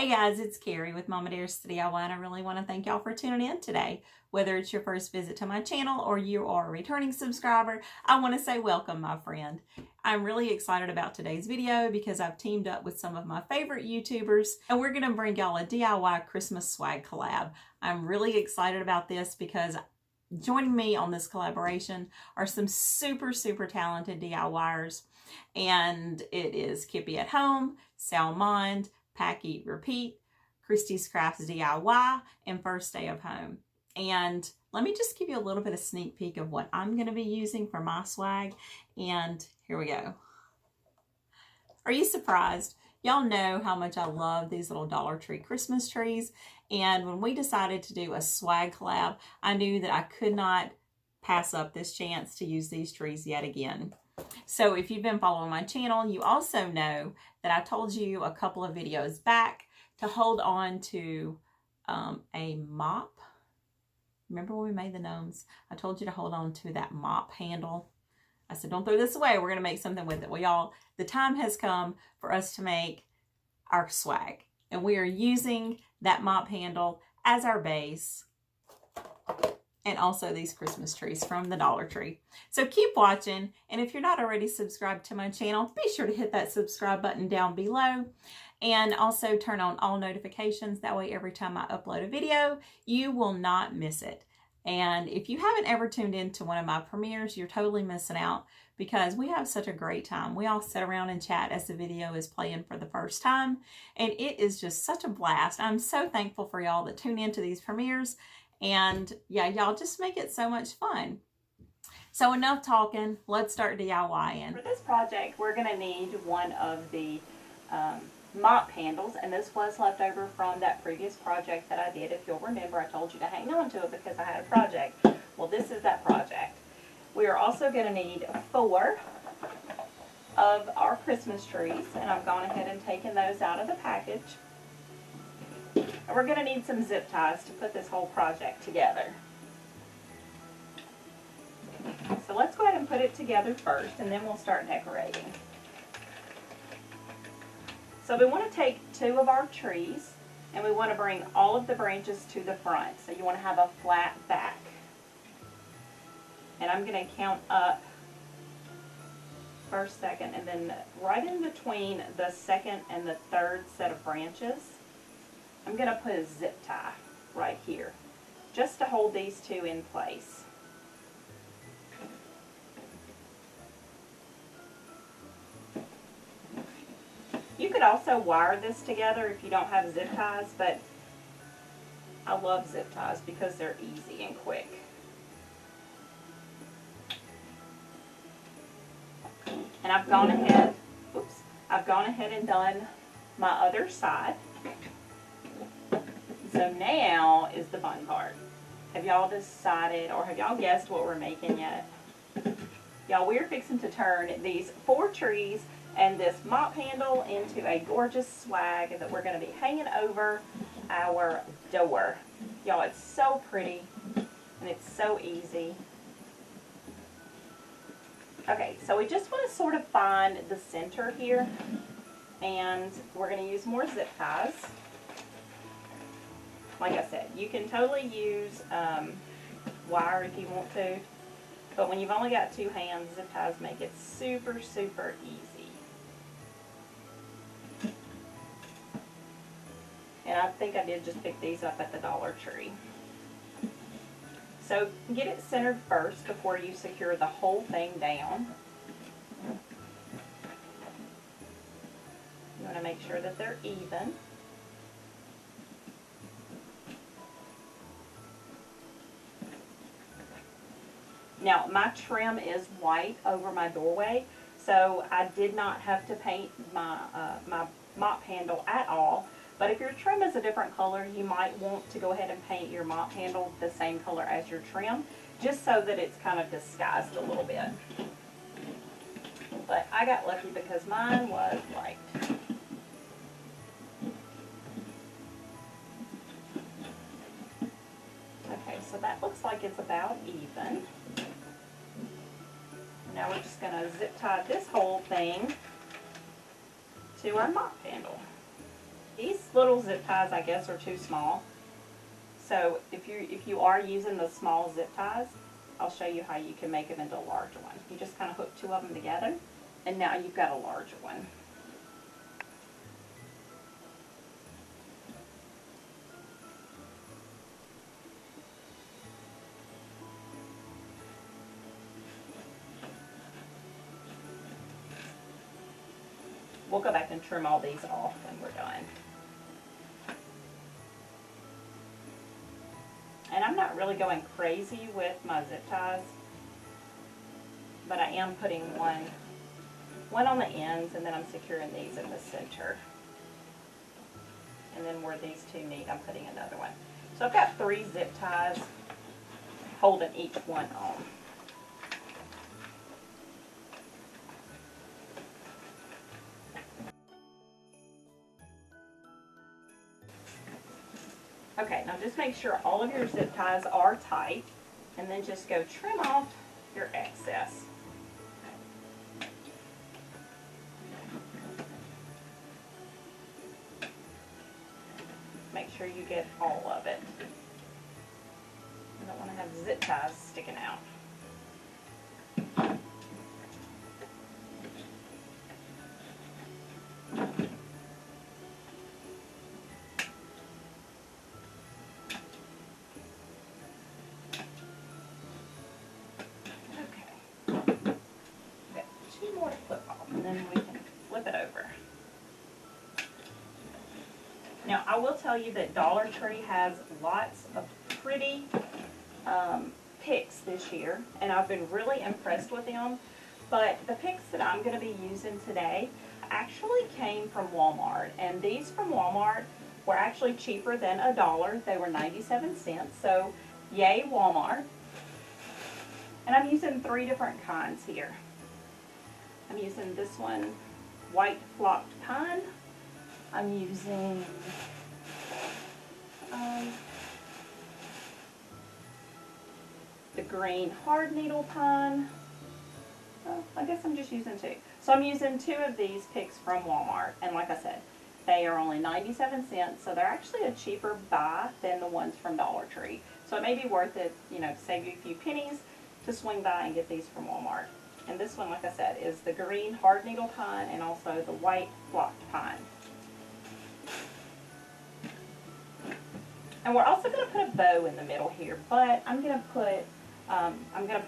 Hey guys, it's Carrie with Mama Dares to DIY, and I really want to thank y'all for tuning in today. Whether it's your first visit to my channel or you are a returning subscriber, I want to say welcome, my friend. I'm really excited about today's video because I've teamed up with some of my favorite YouTubers, and we're going to bring y'all a DIY Christmas swag collab. I'm really excited about this because joining me on this collaboration are some super talented DIYers, and it is Kippy at Home, Salmond, Pack, Eat, Repeat, Christie's Crafts DIY, and First Day of Home. And let me just give you a little bit of sneak peek of what I'm going to be using for my swag. And here we go. Are you surprised? Y'all know how much I love these little Dollar Tree Christmas trees. And when we decided to do a swag collab, I knew that I could not pass up this chance to use these trees yet again. So if you've been following my channel, you also know that I told you a couple of videos back to hold on to a mop. Remember when we made the gnomes? I told you to hold on to that mop handle. I said, don't throw this away. We're going to make something with it. Well, y'all, the time has come for us to make our swag. And we are using that mop handle as our base. And also these Christmas trees from the Dollar Tree. So keep watching, and if you're not already subscribed to my channel, be sure to hit that subscribe button down below, and also turn on all notifications. That way every time I upload a video, you will not miss it. And if you haven't ever tuned into one of my premieres, you're totally missing out because we have such a great time. We all sit around and chat as the video is playing for the first time, and it is just such a blast. I'm so thankful for y'all that tune into these premieres. And yeah, y'all just make it so much fun. So enough talking, let's start DIYing. For this project, we're gonna need one of the mop handles, and this was left over from that previous project that I did. If you'll remember, I told you to hang on to it because I had a project. Well, this is that project. We are also gonna need 4 of our Christmas trees, and I've gone ahead and taken those out of the package. And we're going to need some zip ties to put this whole project together. So let's go ahead and put it together first, and then we'll start decorating. So we want to take 2 of our trees, and we want to bring all of the branches to the front. So you want to have a flat back. And I'm going to count up first, second, and then right in between the second and the third set of branches, I'm going to put a zip tie right here, just to hold these 2 in place. You could also wire this together if you don't have zip ties, but I love zip ties because they're easy and quick. And I've gone ahead and done my other side. So now is the fun part. Have y'all decided, or have y'all guessed what we're making yet? Y'all, we're fixing to turn these 4 trees and this mop handle into a gorgeous swag that we're going to be hanging over our door. Y'all, it's so pretty and it's so easy. Okay, so we just want to sort of find the center here, and we're going to use more zip ties. Like I said, you can totally use wire if you want to, but when you've only got 2 hands, zip ties make it super easy. And I think I did just pick these up at the Dollar Tree. So get it centered first before you secure the whole thing down. You want to make sure that they're even. Now, my trim is white over my doorway, so I did not have to paint my, my mop handle at all. But if your trim is a different color, you might want to go ahead and paint your mop handle the same color as your trim, just so that it's kind of disguised a little bit. But I got lucky because mine was white. Okay, so that looks like it's about even. Now we're just going to zip tie this whole thing to our mop handle. These little zip ties, I guess, are too small. So if you are using the small zip ties, I'll show you how you can make them into a larger one. You just kind of hook two of them together, and now you've got a larger one. We'll go back and trim all these off when we're done. And I'm not really going crazy with my zip ties, but I am putting one on the ends, and then I'm securing these in the center. And then where these two meet, I'm putting another one. So I've got 3 zip ties holding each one on. Okay, now just make sure all of your zip ties are tight, and then just go trim off your excess. Make sure you get all of it. You don't want to have zip ties sticking out. More to flip off, and then we can flip it over. Now I will tell you that Dollar Tree has lots of pretty picks this year, and I've been really impressed with them. But the picks that I'm going to be using today actually came from Walmart, and these from Walmart were actually cheaper than $1. They were 97 cents, so yay Walmart. And I'm using 3 different kinds here. I'm using this one, white flocked pine. I'm using the green hard needle pine. Well, I guess I'm just using 2. So I'm using 2 of these picks from Walmart, and like I said, they are only 97 cents, so they're actually a cheaper buy than the ones from Dollar Tree. So it may be worth it, you know, to save you a few pennies to swing by and get these from Walmart. And this one, like I said, is the green hard needle pine and also the white flocked pine. And we're also going to put a bow in the middle here, but I'm going to put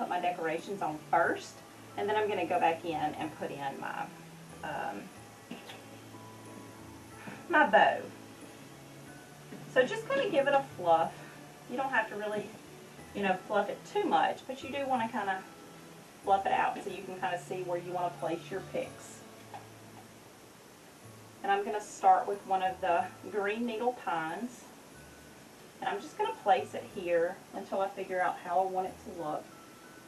my decorations on first, and then I'm going to go back in and put in my bow. So just kind of give it a fluff. You don't have to really, you know, fluff it too much, but you do want to kind of fluff it out so you can kind of see where you want to place your picks. And I'm going to start with one of the green needle pines, and I'm just going to place it here until I figure out how I want it to look,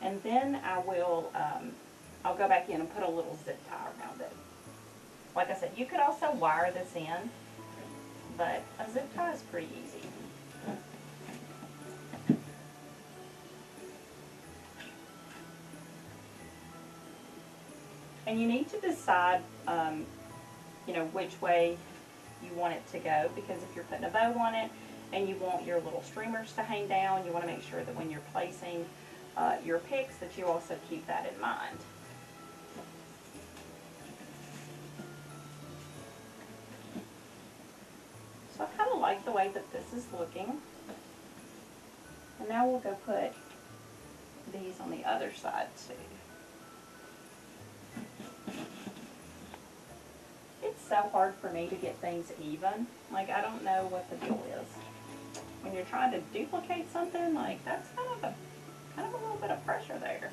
and then I will I'll go back in and put a little zip tie around it. Like I said, you could also wire this in, but a zip tie is pretty easy. And you need to decide, you know, which way you want it to go, because if you're putting a bow on it and you want your little streamers to hang down, you want to make sure that when you're placing your picks that you also keep that in mind. So I kind of like the way that this is looking. And now we'll go put these on the other side too. It's so hard for me to get things even. Like, I don't know what the deal is. When you're trying to duplicate something, like, that's kind of a little bit of pressure there.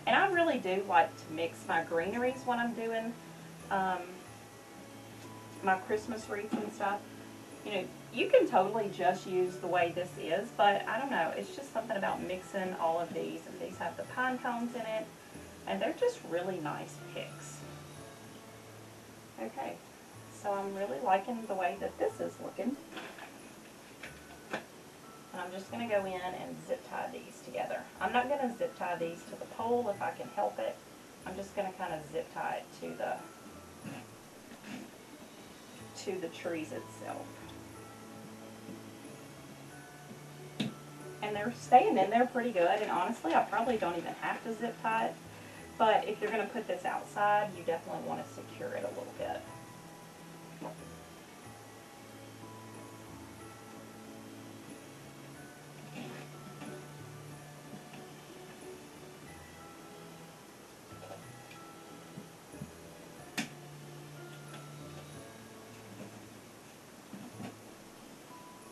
And I really do like to mix my greeneries when I'm doing my Christmas wreaths and stuff. You know, you can totally just use the way this is, but I don't know, it's just something about mixing all of these, and these have the pine cones in it, and they're just really nice picks. Okay, so I'm really liking the way that this is looking. And I'm just going to go in and zip tie these together. I'm not going to zip tie these to the pole if I can help it. I'm just going to kind of zip tie it to the trees itself. And they're staying in there pretty good, and honestly I probably don't even have to zip tie it, but if you're going to put this outside, you definitely want to secure it a little bit.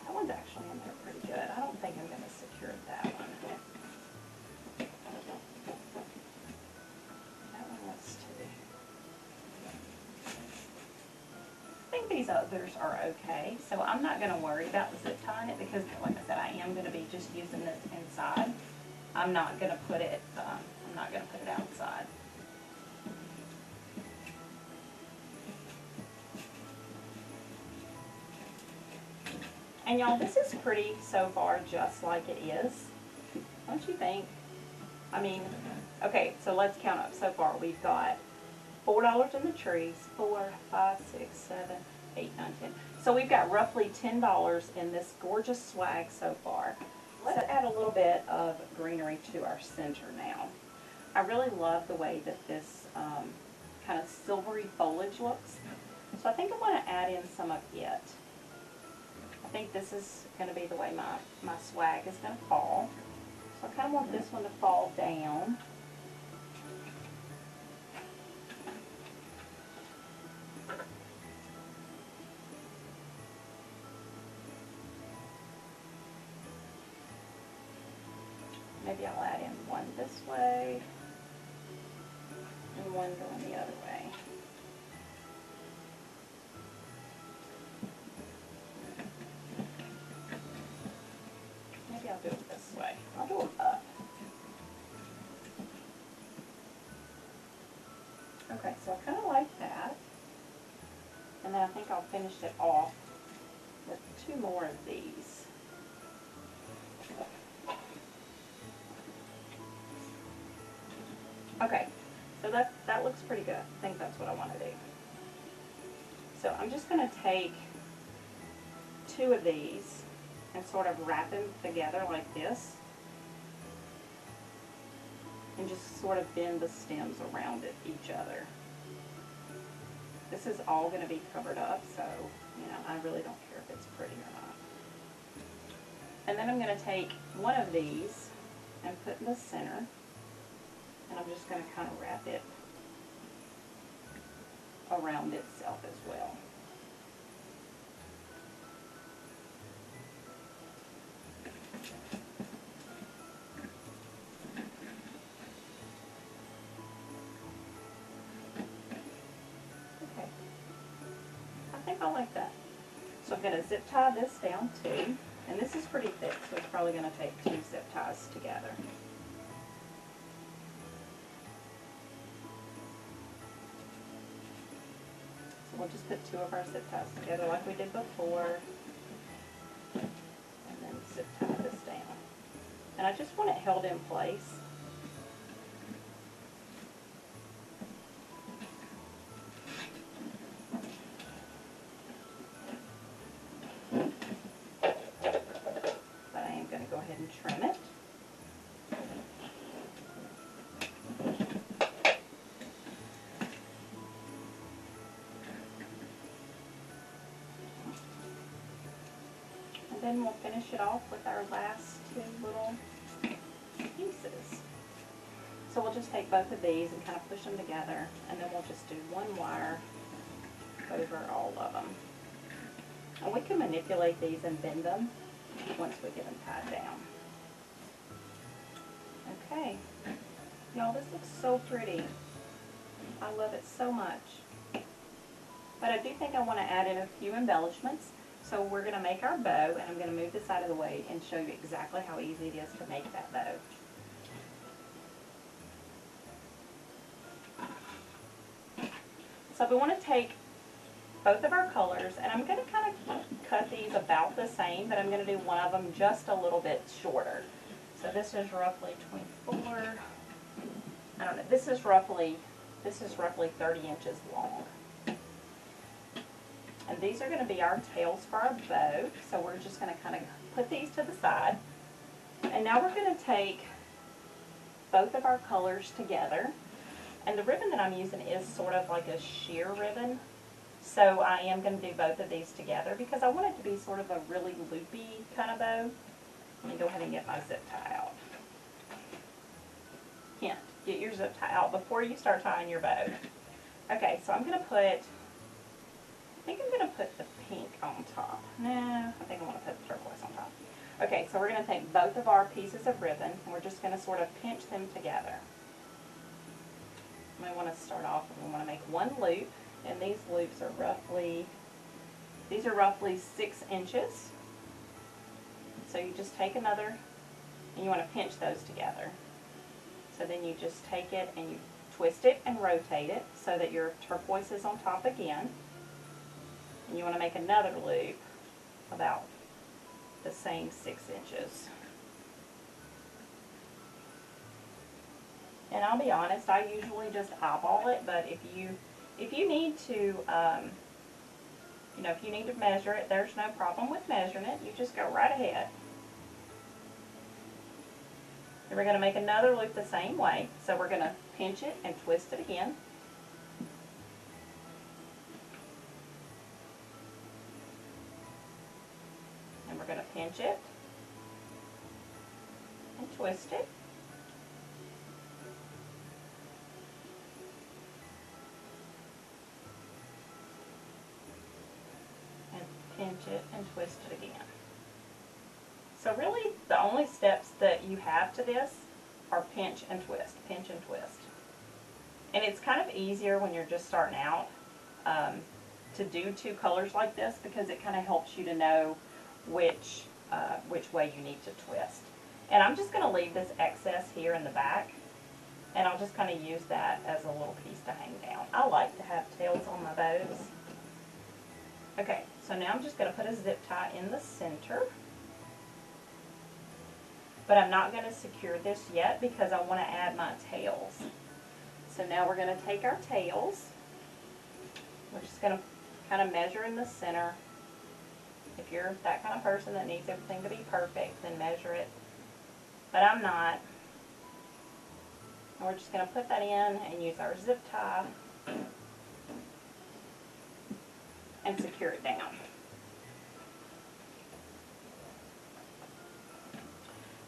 That one's actually in there pretty good. I don't think I'm going to secure that one. That one was too. I think these others are okay, so I'm not going to worry about zip tying it because, like I said, I am going to be just using this inside. I'm not going to put it. I'm not going to put it outside. And y'all, this is pretty so far, just like it is. Don't you think? I mean, okay, so let's count up so far. We've got $4 in the trees, 4, 5, 6, 7, 8, 9, 10. So we've got roughly $10 in this gorgeous swag so far. Let's add a little bit of greenery to our center now. I really love the way that this kind of silvery foliage looks. So I think I want to add in some of it. I think this is going to be the way my swag is going to fall. So I kind of want this one to fall down. Maybe I'll add in one this way and one going the other way. Maybe I'll do it this way. I'll do it up. Okay, so I kind of like that. And then I think I'll finish it off with 2 more of these. Okay, so that looks pretty good. I think that's what I want to do. So I'm just going to take 2 of these and sort of wrap them together like this. And just sort of bend the stems around each other. This is all going to be covered up, so, you know, I really don't care if it's pretty or not. And then I'm going to take one of these and put in the center. And I'm just going to kind of wrap it around itself as well. Okay. I think I like that. So I'm going to zip tie this down too. And this is pretty thick, so it's probably going to take 2 zip ties together. We'll just put 2 of our zip ties together like we did before, and then zip tie this down. And I just want it held in place. But I am going to go ahead and trim it. Then we'll finish it off with our last 2 little pieces. So we'll just take both of these and kind of push them together, and then we'll just do 1 wire over all of them. And we can manipulate these and bend them once we get them tied down. Okay. Y'all, this looks so pretty. I love it so much. But I do think I want to add in a few embellishments. So we're going to make our bow, and I'm going to move this out of the way and show you exactly how easy it is to make that bow. So we want to take both of our colors, and I'm going to kind of cut these about the same, but I'm going to do one of them just a little bit shorter. So this is roughly 24, I don't know, this is roughly 30 inches long. And these are going to be our tails for our bow, so we're just going to kind of put these to the side. And now we're going to take both of our colors together. And the ribbon that I'm using is sort of like a sheer ribbon. So I am going to do both of these together because I want it to be sort of a really loopy kind of bow. Let me go ahead and get my zip tie out. Hint, get your zip tie out before you start tying your bow. Okay, so I'm going to put, I think I'm going to put the pink on top. No, I think I want to put the turquoise on top. Okay, so we're going to take both of our pieces of ribbon and we're just going to sort of pinch them together. I want to start off and we want to make one loop, and these loops are roughly 6 inches. So you just take another and you want to pinch those together. So then you just take it and you twist it and rotate it so that your turquoise is on top again. And you want to make another loop about the same 6 inches. And I'll be honest, I usually just eyeball it, but if you need to, if you need to measure it, there's no problem with measuring it. You just go right ahead. And we're going to make another loop the same way. So we're going to pinch it and twist it again. And we're going to pinch it and twist it. Pinch it and twist it again. So really the only steps that you have to this are pinch and twist, pinch and twist. And it's kind of easier when you're just starting out to do two colors like this because it kind of helps you to know which way you need to twist. And I'm just going to leave this excess here in the back and I'll just kind of use that as a little piece to hang down. I like to have tails on my bows. Okay, so now I'm just going to put a zip tie in the center. But I'm not going to secure this yet because I want to add my tails. So now we're going to take our tails. We're just going to kind of measure in the center. If you're that kind of person that needs everything to be perfect, then measure it. But I'm not. And we're just going to put that in and use our zip tie and secure it down.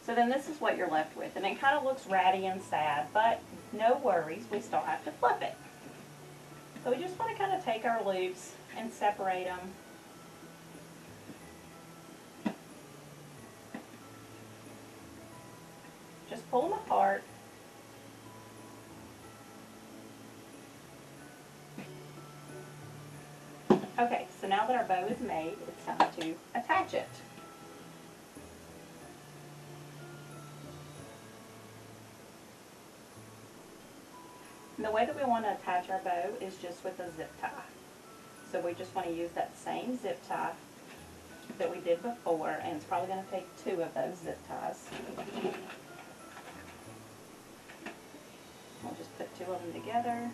So then this is what you're left with, and it kind of looks ratty and sad, but no worries, we still have to flip it. So we just want to kind of take our loops and separate them. Just pull them apart. Okay, so now that our bow is made, it's time to attach it. And the way that we want to attach our bow is just with a zip tie. So we just want to use that same zip tie that we did before, and it's probably going to take 2 of those zip ties. We'll just put 2 of them together.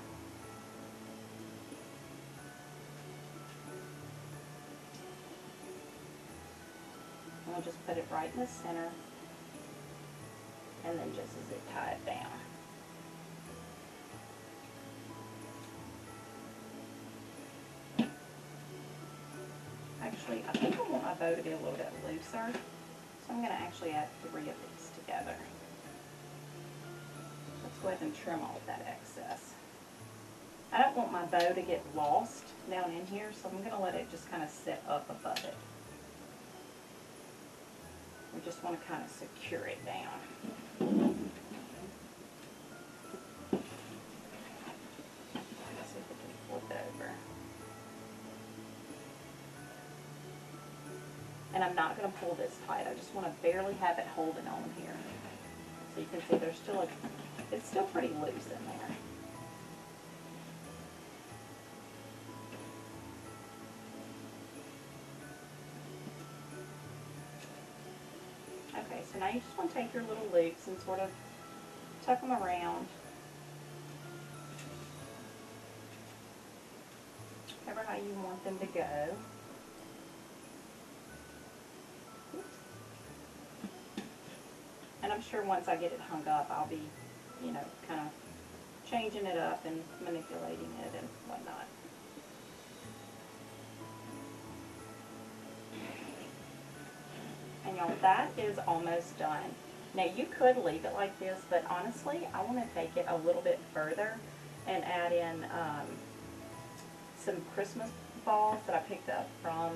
We'll just put it right in the center and then just zip tie it down. Actually, I think I want my bow to be a little bit looser, so I'm going to actually add 3 of these together. Let's go ahead and trim all of that excess. I don't want my bow to get lost down in here, so I'm going to let it just kind of sit up above it. We just want to kind of secure it down. Let's see if we can flip it over. And I'm not going to pull this tight. I just want to barely have it holding on here. So you can see there's still it's still pretty loose in there. Okay, so now you just want to take your little loops and sort of tuck them around how you want them to go. And I'm sure once I get it hung up, I'll be, you know, kind of changing it up and manipulating it and whatnot. And y'all, that is almost done. Now you could leave it like this, but honestly, I want to take it a little bit further and add in some Christmas balls that I picked up from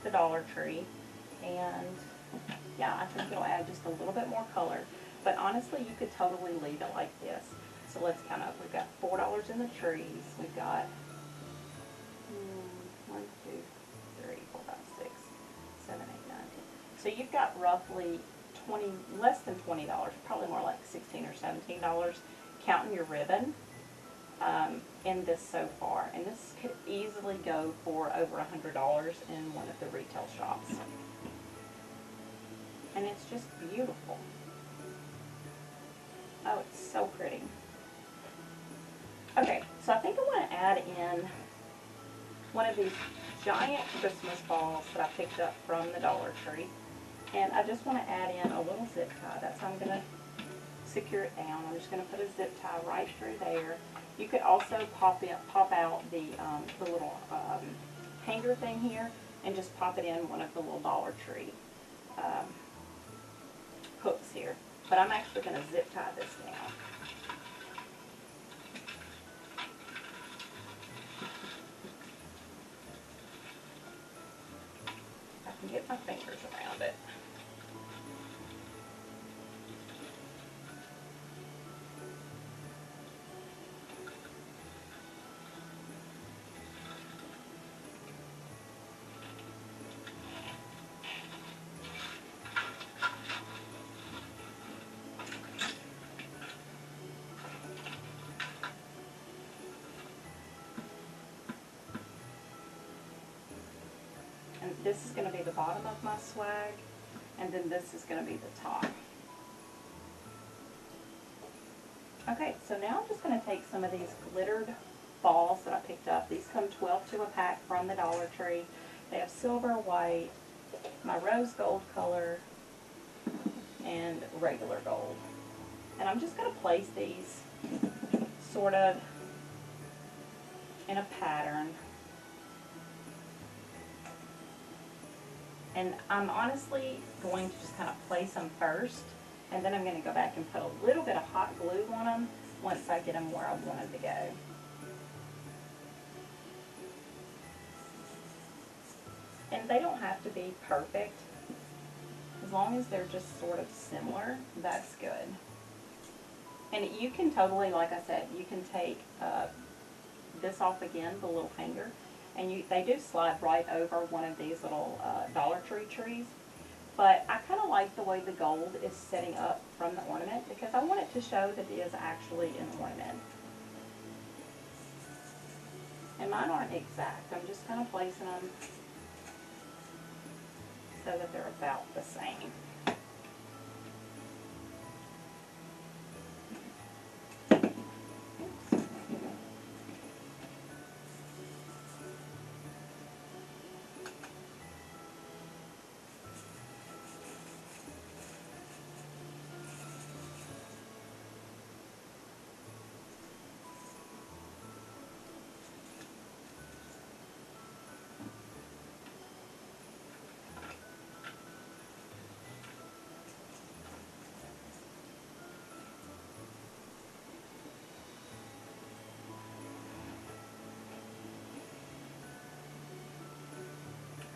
the Dollar Tree. And yeah, I think it'll add just a little bit more color. But honestly, you could totally leave it like this. So let's count up. We've got $4 in the trees. We've got 1, 2, 3, 4, 5, 6, 7, 8, 9, 10. So you've got roughly less than $20, probably more like $16 or $17, counting your ribbon in this so far. And this could easily go for over $100 in one of the retail shops. And it's just beautiful. Oh, it's so pretty. Okay, so I think I want to add in one of these giant Christmas balls that I picked up from the Dollar Tree. And I just want to add in a little zip tie. That's how I'm going to secure it down. I'm just going to put a zip tie right through there. You could also pop out the little hanger thing here and just pop it in one of the little Dollar Tree hooks here. But I'm actually going to zip tie this down. I can get my fingers around it. And this is going to be the bottom of my swag, and then this is going to be the top. Okay, so now I'm just going to take some of these glittered balls that I picked up. These come 12 to a pack from the Dollar Tree. They have silver, white, my rose gold color, and regular gold. And I'm just going to place these sort of in a pattern. And I'm honestly going to just kind of place them first, and then I'm going to go back and put a little bit of hot glue on them once I get them where I want them to go. And they don't have to be perfect. As long as they're just sort of similar, that's good. And you can totally, like I said, you can take this off again, the little hanger, and they do slide right over one of these little Dollar Tree trees. But I kind of like the way the gold is setting up from the ornament because I want it to show that it is actually an ornament. And mine aren't exact. I'm just kind of placing them so that they're about the same.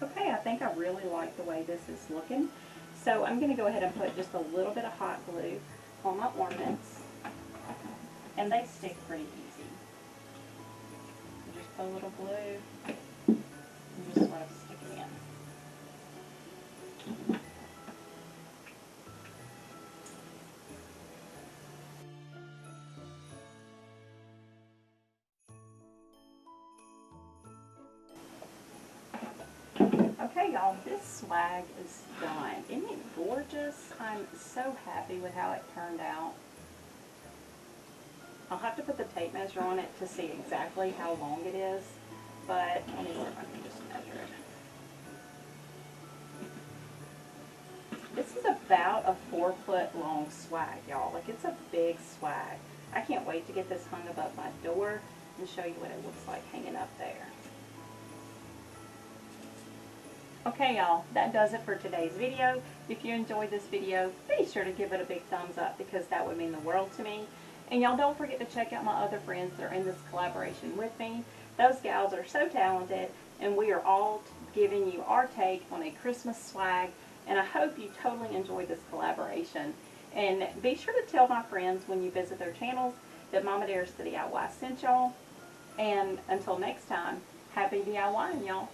Okay, I think I really like the way this is looking. So I'm going to go ahead and put just a little bit of hot glue on my ornaments. And they stick pretty easy. Just put a little glue and just sort of stick it in. Okay, y'all, this swag is done. Isn't it gorgeous? I'm so happy with how it turned out. I'll have to put the tape measure on it to see exactly how long it is, but let me about a 4-foot long swag, y'all. Like, it's a big swag. I can't wait to get this hung above my door and show you what it looks like hanging up there. Okay, y'all, that does it for today's video. If you enjoyed this video, be sure to give it a big thumbs up because that would mean the world to me. And y'all don't forget to check out my other friends that are in this collaboration with me. Those gals are so talented, and we are all giving you our take on a Christmas swag. And I hope you totally enjoyed this collaboration. And be sure to tell my friends when you visit their channels that Mama Dares the DIY sent y'all. And until next time, happy DIYing, y'all.